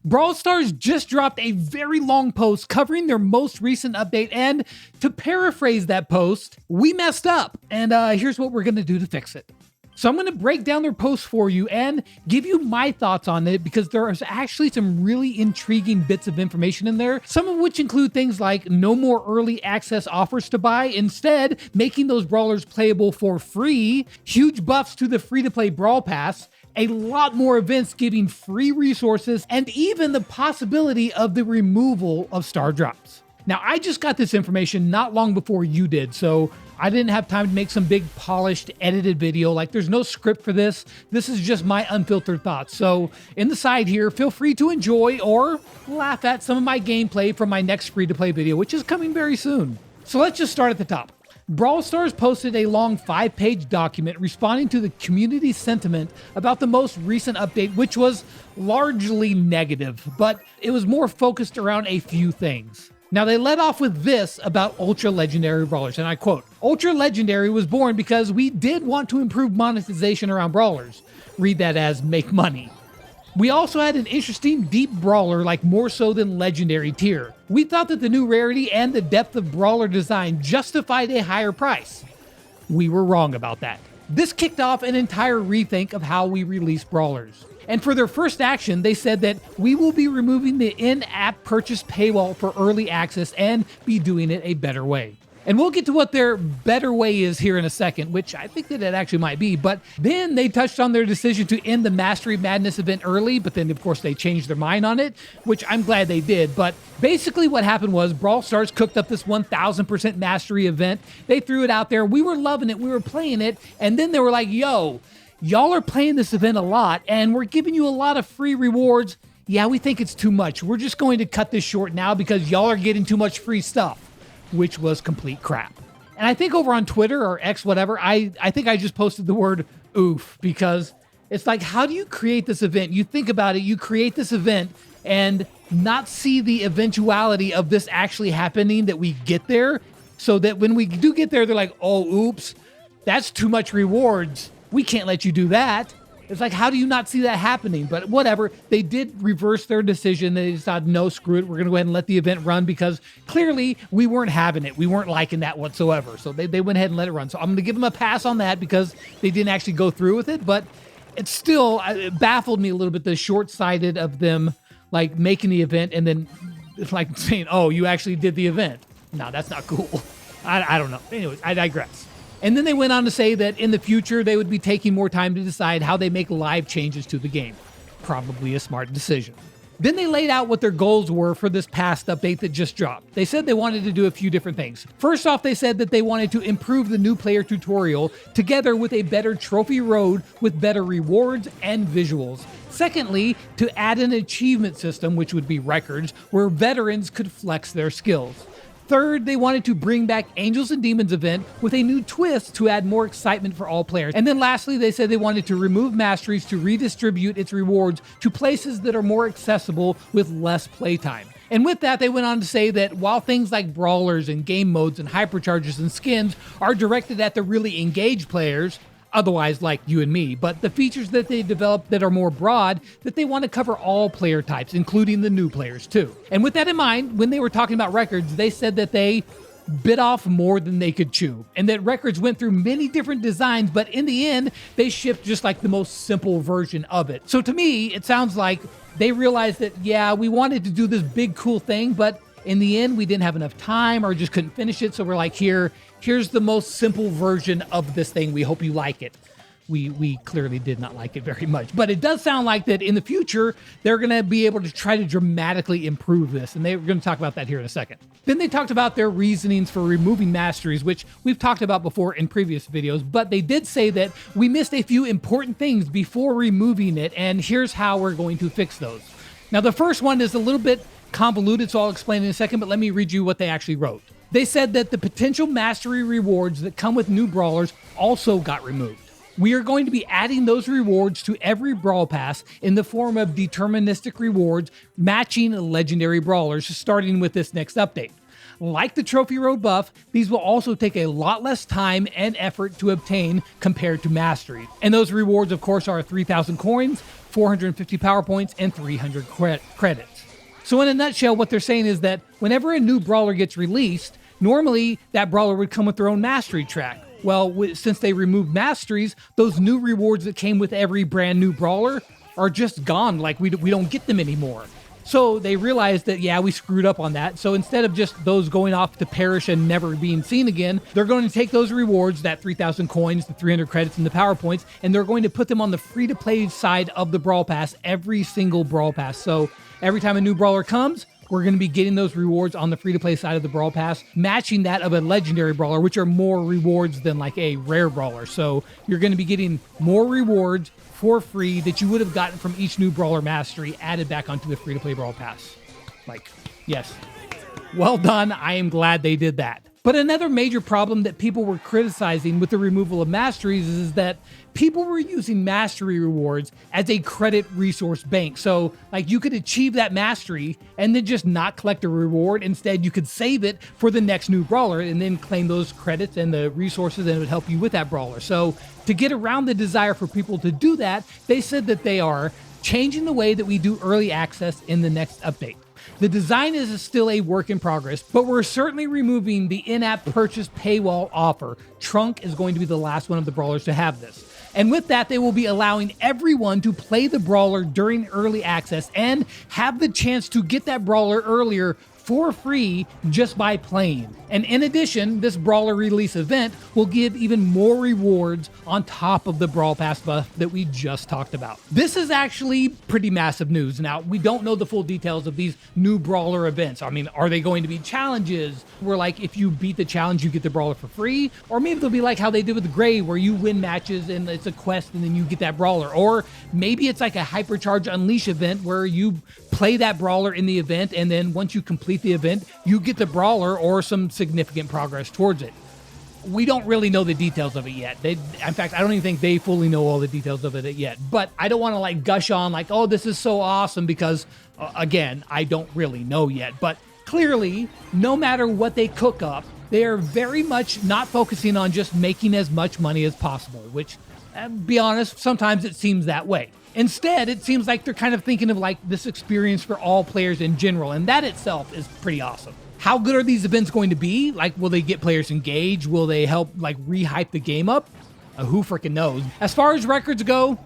Brawl Stars just dropped a very long post covering their most recent update, and to paraphrase that post, we messed up, and here's what we're going to do to fix it. So I'm going to break down their post for you and give you my thoughts on it, because there's actually some really intriguing bits of information in there, some of which include things like no more early access offers to buy, instead making those brawlers playable for free, huge buffs to the free-to-play Brawl Pass, a lot more events giving free resources, and even the possibility of the removal of star drops. Now, I just got this information not long before you did, so I didn't have time to make some big polished edited video. Like, there's no script for this. This is just my unfiltered thoughts. So in the side here, feel free to enjoy or laugh at some of my gameplay from my next free-to-play video, which is coming very soon. So let's just start at the top. Brawl Stars posted a long 5-page document responding to the community sentiment about the most recent update, which was largely negative, but it was more focused around a few things. Now, they led off with this about Ultra Legendary Brawlers, and I quote, "Ultra Legendary was born because we did want to improve monetization around Brawlers." Read that as make money. "We also had an interesting deep brawler, like more so than legendary tier. We thought that the new rarity and the depth of brawler design justified a higher price. We were wrong about that. This kicked off an entire rethink of how we release brawlers. And for their first action, they said that we will be removing the in-app purchase paywall for early access and be doing it a better way." And we'll get to what their better way is here in a second, which I think that it actually might be. But then they touched on their decision to end the Mastery Madness event early, but then of course they changed their mind on it, which I'm glad they did. But basically what happened was Brawl Stars cooked up this 1000% Mastery event. They threw it out there. We were loving it. We were playing it. And then they were like, yo, y'all are playing this event a lot and we're giving you a lot of free rewards. Yeah, we think it's too much. We're just going to cut this short now because y'all are getting too much free stuff. Which was complete crap. And I think over on Twitter or X, whatever, I think I just posted the word oof, because it's like, how do you create this event? You think about it, you create this event and not see the eventuality of this actually happening, that we get there, so that when we do get there, they're like, oh, oops, that's too much rewards. We can't let you do that. It's like, how do you not see that happening? But whatever, they did reverse their decision. They decided, no, screw it. We're going to go ahead and let the event run, because clearly we weren't having it. We weren't liking that whatsoever. So they went ahead and let it run. So I'm going to give them a pass on that because they didn't actually go through with it. But it still it baffled me a little bit, the short-sighted of them like making the event and then it's like saying, oh, you actually did the event. No, that's not cool. I don't know. Anyways, I digress. And then they went on to say that in the future, they would be taking more time to decide how they make live changes to the game. Probably a smart decision. Then they laid out what their goals were for this past update that just dropped. They said they wanted to do a few different things. First off, they said that they wanted to improve the new player tutorial together with a better trophy road with better rewards and visuals. Secondly, to add an achievement system, which would be records, where veterans could flex their skills. Third, they wanted to bring back Angels and Demons event with a new twist to add more excitement for all players. And then lastly, they said they wanted to remove masteries to redistribute its rewards to places that are more accessible with less playtime. And with that, they went on to say that while things like brawlers and game modes and hypercharges and skins are directed at the really engaged players, otherwise like you and me, but the features that they developed that are more broad, that they want to cover all player types, including the new players too. And with that in mind, when they were talking about records, they said that they bit off more than they could chew, and that records went through many different designs, but in the end, they shipped just like the most simple version of it. So to me, it sounds like they realized that, yeah, we wanted to do this big cool thing, but in the end, we didn't have enough time or just couldn't finish it. So we're like, here's the most simple version of this thing. We hope you like it. We clearly did not like it very much, but it does sound like that in the future, they're going to be able to try to dramatically improve this. And they're going to talk about that here in a second. Then they talked about their reasonings for removing masteries, which we've talked about before in previous videos, but they did say that we missed a few important things before removing it. And here's how we're going to fix those. Now, the first one is a little bit convoluted, so I'll explain in a second, but let me read you what they actually wrote. They said that the potential mastery rewards that come with new brawlers also got removed. We are going to be adding those rewards to every Brawl Pass in the form of deterministic rewards matching legendary brawlers starting with this next update. like the Trophy Road buff, these will also take a lot less time and effort to obtain compared to Mastery. And those rewards, of course, are 3,000 coins, 450 power points, and 300 credits. So in a nutshell, what they're saying is that whenever a new brawler gets released, normally that brawler would come with their own mastery track. Well, since they removed masteries, those new rewards that came with every brand new brawler are just gone. Like we don't get them anymore. So they realized that, yeah, we screwed up on that. So instead of just those going off to perish and never being seen again, they're going to take those rewards, that 3,000 coins, the 300 credits, and the power points, and they're going to put them on the free-to-play side of the Brawl Pass, every single Brawl Pass. So every time a new brawler comes, we're going to be getting those rewards on the free-to-play side of the Brawl Pass, matching that of a legendary brawler, which are more rewards than like a rare brawler. So you're going to be getting more rewards for free that you would have gotten from each new brawler mastery added back onto the free-to-play Brawl Pass. Like, yes. Well done. I am glad they did that. But another major problem that people were criticizing with the removal of masteries is that people were using mastery rewards as a credit resource bank. So like you could achieve that mastery and then just not collect a reward. Instead, you could save it for the next new brawler and then claim those credits and the resources, and it would help you with that brawler. So to get around the desire for people to do that, they said that they are changing the way that we do early access in the next update. The design is still a work in progress, but we're certainly removing the in-app purchase paywall offer. Trunk is going to be the last one of the brawlers to have this. And with that, they will be allowing everyone to play the brawler during early access and have the chance to get that brawler earlier for free just by playing. And in addition, this brawler release event will give even more rewards on top of the Brawl Pass buff that we just talked about. This is actually pretty massive news. Now, we don't know the full details of these new brawler events. I mean, are they going to be challenges where like if you beat the challenge, you get the brawler for free? Or maybe they'll be like how they did with the Gray, where you win matches and it's a quest and then you get that brawler. Or maybe it's like a Hypercharge Unleash event where you play that brawler in the event, and then once you complete the event, you get the brawler or some significant progress towards it. We don't really know the details of it yet. In fact, I don't even think they fully know all the details of it yet. But I don't want to like gush on like, oh, this is so awesome, because again, I don't really know yet. But clearly, no matter what they cook up, they are very much not focusing on just making as much money as possible, which, be honest, sometimes it seems that way. Instead, it seems like they're kind of thinking of like this experience for all players in general, and that itself is pretty awesome. How good are these events going to be? Like, will they get players engaged? Will they help like re-hype the game up? Who freaking knows? As far as records go,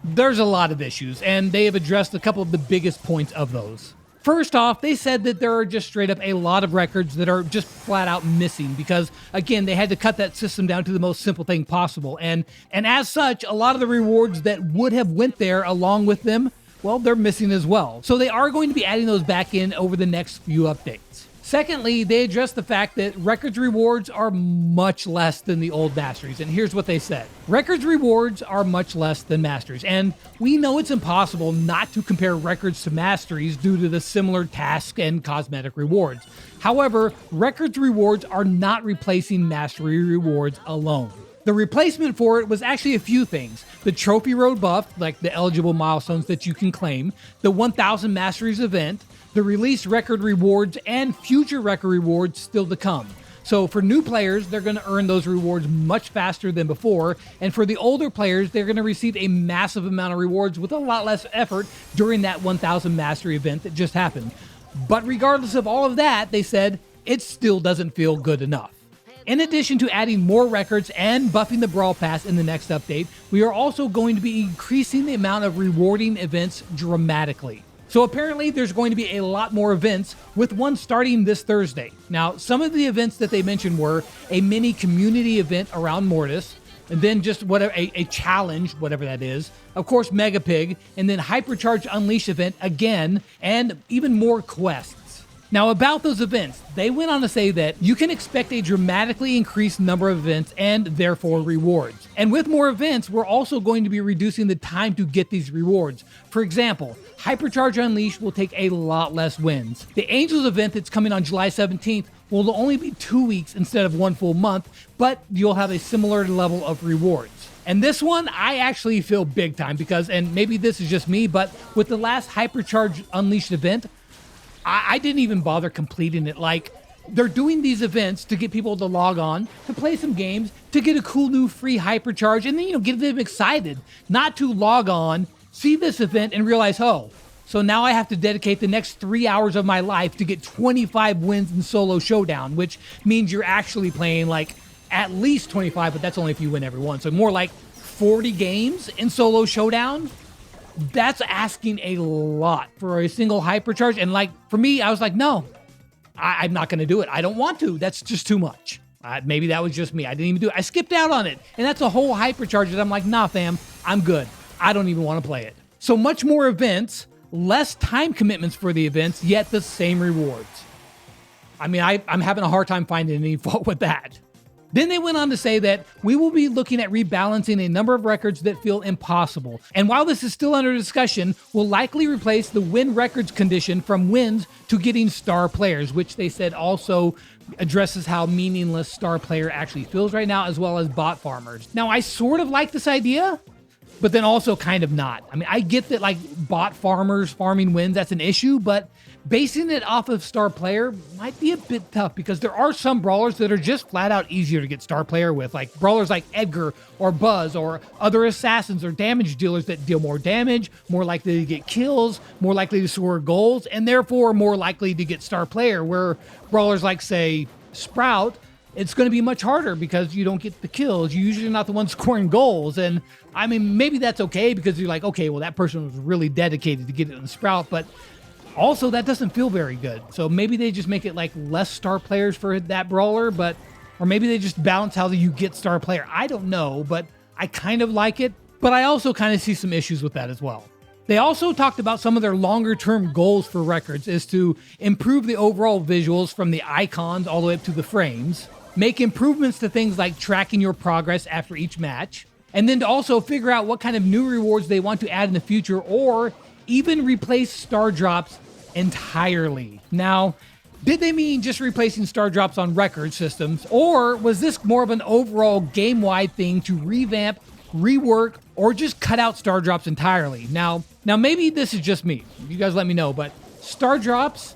there's a lot of issues, and they have addressed a couple of the biggest points of those. First off, they said that there are just straight up a lot of records that are just flat out missing because, again, they had to cut that system down to the most simple thing possible. And as such, a lot of the rewards that would have went there along with them, well, they're missing as well. So they are going to be adding those back in over the next few updates. Secondly, they addressed the fact that records rewards are much less than the old masteries. And here's what they said. Records rewards are much less than masteries. And we know it's impossible not to compare records to masteries due to the similar task and cosmetic rewards. However, records rewards are not replacing mastery rewards alone. The replacement for it was actually a few things. The Trophy Road buff, like the eligible milestones that you can claim, the 1000 Masteries event, the release record rewards, and future record rewards still to come. So for new players, they're going to earn those rewards much faster than before. And for the older players, they're going to receive a massive amount of rewards with a lot less effort during that 1000 Mastery event that just happened. But regardless of all of that, they said, it still doesn't feel good enough. In addition to adding more records and buffing the Brawl Pass in the next update, we are also going to be increasing the amount of rewarding events dramatically. So apparently there's going to be a lot more events, with one starting this Thursday. Now, some of the events that they mentioned were a mini community event around Mortis, and then just whatever a challenge, whatever that is. Of course, Mega Pig, and then Hypercharge Unleash event again, and even more quests. Now, about those events, they went on to say that you can expect a dramatically increased number of events and therefore rewards. And with more events, we're also going to be reducing the time to get these rewards. For example, Hypercharge Unleashed will take a lot less wins. The Angels event that's coming on July 17th will only be 2 weeks instead of 1 full month, but you'll have a similar level of rewards. And this one, I actually feel big time because, and maybe this is just me, but with the last Hypercharge Unleashed event, I didn't even bother completing it. Like, They're doing these events to get people to log on, to play some games, to get a cool new free hypercharge, and then, get them excited, not to log on, see this event, and realize, oh, so now I have to dedicate the next 3 hours of my life to get 25 wins in solo showdown, which means you're actually playing like at least 25, but that's only if you win every one. So more like 40 games in solo showdown. That's asking a lot for a single hypercharge. And like for me, I was like, no, I'm not going to do it. I don't want to. That's just too much. Maybe that was just me. I didn't even do it. I skipped out on it. And that's a whole hypercharge that I'm like, nah, fam, I'm good. I don't even want to play it. So much more events, less time commitments for the events, yet the same rewards. I mean, I'm having a hard time finding any fault with that. Then they went on to say that we will be looking at rebalancing a number of records that feel impossible. And while this is still under discussion, we'll likely replace the win records condition from wins to getting star players, which they said also addresses how meaningless star player actually feels right now, as well as bot farmers. Now, I sort of like this idea, but then also kind of not. I mean, I get that like bot farmers farming wins, that's an issue, but basing it off of star player might be a bit tough because there are some brawlers that are just flat out easier to get star player with, like brawlers like Edgar or Buzz or other assassins or damage dealers that deal more damage, more likely to get kills, more likely to score goals, and therefore more likely to get star player, where brawlers like, say, Sprout, it's going to be much harder because you don't get the kills. You're usually not the one scoring goals. And I mean, maybe that's okay because you're like, okay, well, that person was really dedicated to get it in Sprout, but also that doesn't feel very good. So maybe they just make it like less star players for that brawler, or maybe they just balance how you get star player. I don't know, but I kind of like it, but I also kind of see some issues with that as well. They also talked about some of their longer term goals for records is to improve the overall visuals from the icons all the way up to the frames, make improvements to things like tracking your progress after each match, and then to also figure out what kind of new rewards they want to add in the future, or even replace star drops entirely. Now, did they mean just replacing star drops on record systems, or was this more of an overall game-wide thing to revamp, rework, or just cut out star drops entirely? Now maybe this is just me. You guys let me know, but star drops,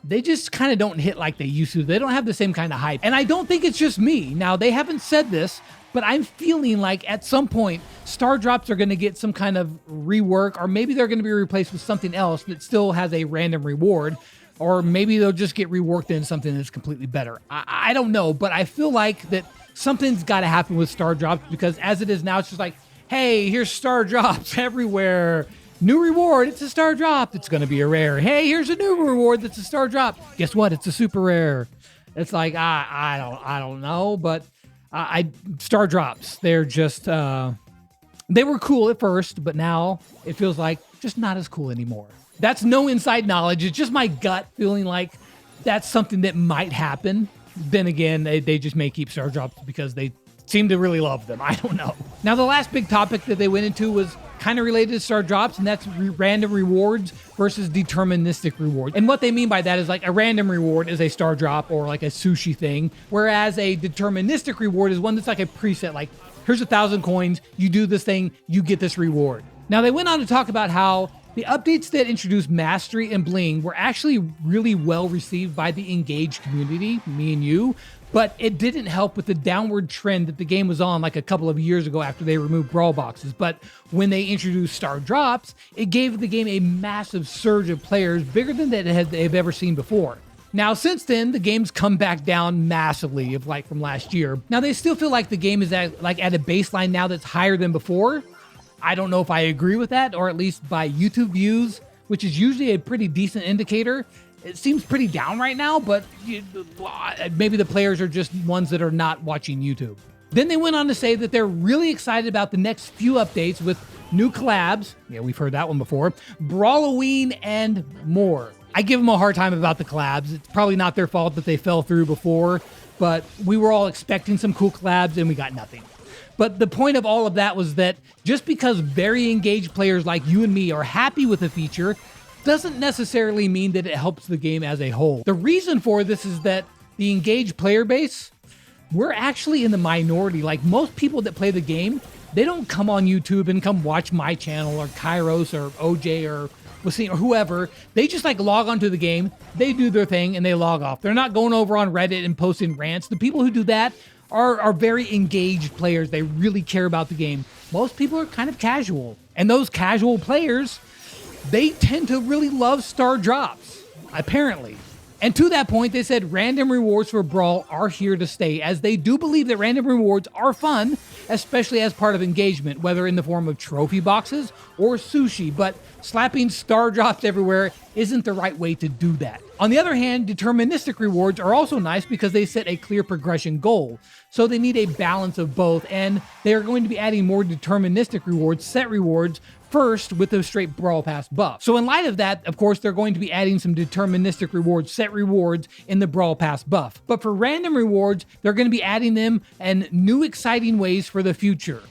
they just kind of don't hit like they used to. They don't have the same kind of hype. And I don't think it's just me. Now, they haven't said this, but I'm feeling like at some point, star drops are going to get some kind of rework, or maybe they're going to be replaced with something else that still has a random reward, or maybe they'll just get reworked into something that's completely better. I don't know, but I feel like that something's got to happen with star drops, because as it is now, it's just like, hey, here's star drops everywhere. New reward, it's a star drop. It's going to be a rare. Hey, here's a new reward that's a star drop. Guess what? It's a super rare. It's like, I don't know, but star drops, they're just, they were cool at first, but now it feels like just not as cool anymore. That's no inside knowledge. It's just my gut feeling like that's something that might happen. Then again, they just may keep star drops because they seem to really love them. I don't know. Now, the last big topic that they went into was kind of related to star drops, and that's random rewards versus deterministic rewards. And what they mean by that is like a random reward is a star drop or like a sushi thing, whereas a deterministic reward is one that's like a preset, like here's 1,000 coins, you do this thing, you get this reward. Now, they went on to talk about how the updates that introduced Mastery and Bling were actually really well received by the engaged community, me and you, but it didn't help with the downward trend that the game was on like a couple of years ago after they removed Brawl Boxes. But when they introduced Star Drops, it gave the game a massive surge of players, bigger than they've ever seen before. Now, since then, the game's come back down massively, from last year. Now, they still feel like the game is at a baseline now that's higher than before. I don't know if I agree with that, or at least by YouTube views, which is usually a pretty decent indicator. It seems pretty down right now, but maybe the players are just ones that are not watching YouTube. Then they went on to say that they're really excited about the next few updates with new collabs. Yeah, we've heard that one before. Brawloween and more. I give them a hard time about the collabs. It's probably not their fault that they fell through before, but we were all expecting some cool collabs and we got nothing. But the point of all of that was that just because very engaged players like you and me are happy with a feature doesn't necessarily mean that it helps the game as a whole. The reason for this is that the engaged player base, we're actually in the minority. Like most people that play the game, they don't come on YouTube and come watch my channel or Kairos or OJ or Wasim or whoever, they just like log onto the game, they do their thing and they log off. They're not going over on Reddit and posting rants. The people who do that are very engaged players. They really care about the game. Most people are kind of casual. And those casual players, they tend to really love star drops, apparently. And to that point, they said random rewards for Brawl are here to stay, as they do believe that random rewards are fun, especially as part of engagement, whether in the form of trophy boxes or sushi, but slapping star drops everywhere isn't the right way to do that. On the other hand, deterministic rewards are also nice because they set a clear progression goal, so they need a balance of both, and they are going to be adding more deterministic rewards, set rewards, first with the straight Brawl Pass buff. So in light of that, of course, they're going to be adding some deterministic rewards, set rewards in the Brawl Pass buff. But for random rewards, they're going to be adding them in new exciting ways for the future.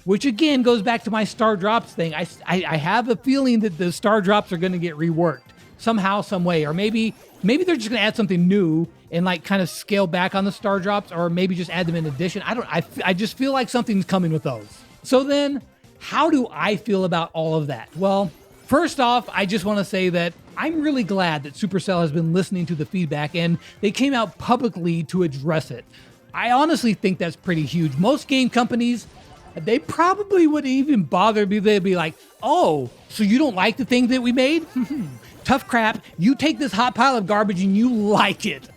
Which again goes back to my star drops thing. I have a feeling that the star drops are going to get reworked somehow, some way. Or maybe they're just going to add something new and like kind of scale back on the star drops, or maybe just add them in addition. I just feel like something's coming with those. So then, how do I feel about all of that? Well, first off, I just want to say that I'm really glad that Supercell has been listening to the feedback and they came out publicly to address it. I honestly think that's pretty huge. Most game companies, they probably wouldn't even bother me. They'd be like, oh, so you don't like the thing that we made? Tough crap. You take this hot pile of garbage and you like it.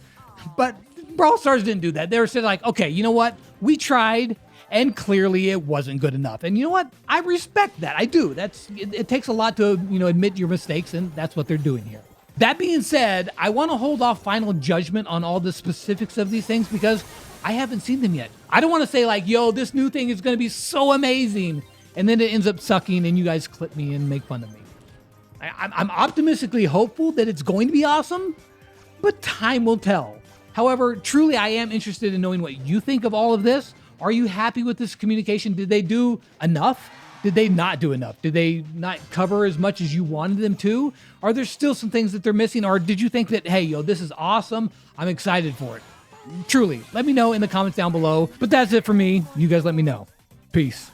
But Brawl Stars didn't do that. They were saying like, okay, you know what? We tried. And clearly it wasn't good enough. And you know what? I respect that. I do. It takes a lot to, admit your mistakes, and that's what they're doing here. That being said, I want to hold off final judgment on all the specifics of these things because I haven't seen them yet. I don't want to say like, yo, this new thing is going to be so amazing, and then it ends up sucking and you guys clip me and make fun of me. I'm optimistically hopeful that it's going to be awesome, but time will tell. However, truly I am interested in knowing what you think of all of this. Are you happy with this communication? Did they do enough? Did they not do enough? Did they not cover as much as you wanted them to? Are there still some things that they're missing? Or did you think that, hey, yo, this is awesome. I'm excited for it. Truly, let me know in the comments down below. But that's it for me. You guys let me know. Peace.